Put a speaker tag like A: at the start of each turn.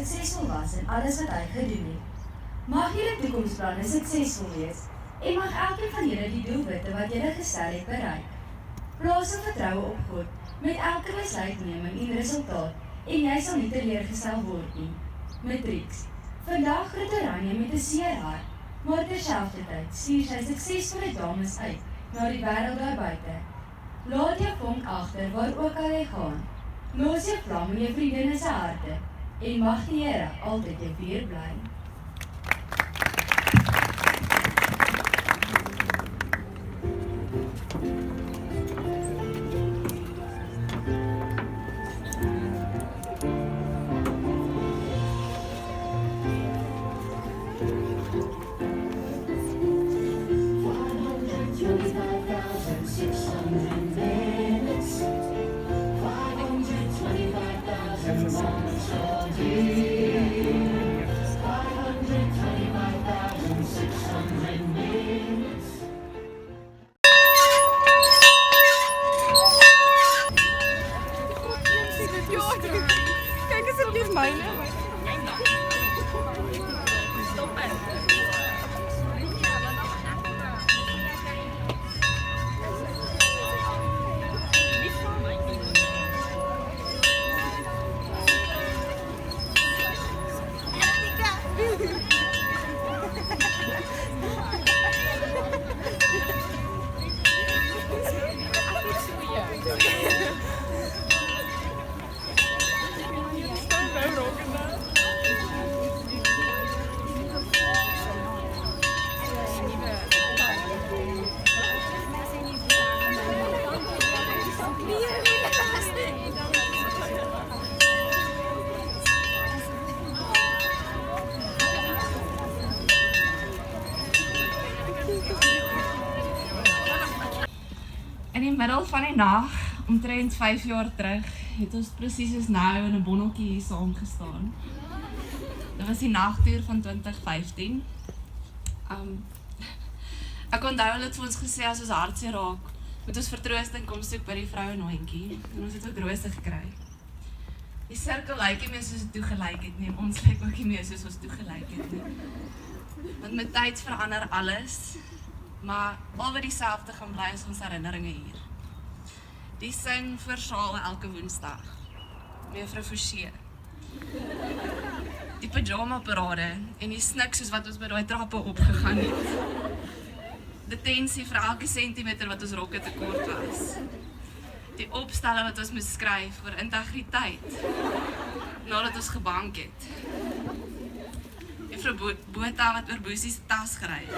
A: suksesvol was in alles wat hy gedoen het. Mag julle toekomsplanne suksesvol wees en mag elkeen van julle die doelwitte wat julle gestel het bereik. Plaas jou vertroue op God met elke besluitneming en resultaat en jy sal nie teleurgestel word nie. Matrieks. Vandag groet Oranje met 'n seer hart, maar terselfdertyd stuur sy suksesvolle dames uit na die wêreld daar buite. Laat jou vonk agter waar ook al jy gaan. Los jou vlam in jou vriendinne se harte en mag die Here altyd jou vuur bly.
B: Kijk alsjeblieft mijne. In die middel van die nag, omtrent 5 jaar terug, het ons presies soos nou in 'n bonneltjie hier saamgestaan. Dit was die nagtoer van 2015. Ek onthou hulle het vir ons gesê as ons hartseer raak, moet ons vertroosting kom soek by die vrouenoontjie en ons het ook rose gekry. Die sirkel lyk nie meer soos dit toegelyk het nie en ons lyk ook nie meer soos ons toegelyk het nie. Want met tyd verander alles. Maar al wat dieselfde gaan bly is ons herinneringe hier. Die sing voor Saal elke Woensdag. Mevrou Forsie. Die pyjama parade en die snik soos wat ons by daai trappe opgegaan het. Detensie vir elke sentimeter wat ons rokke tekort was. Die opstelle wat ons moes skryf vir integriteit nadat ons gebank het. Juffrou Botha wat oor Boesie se tas gery het.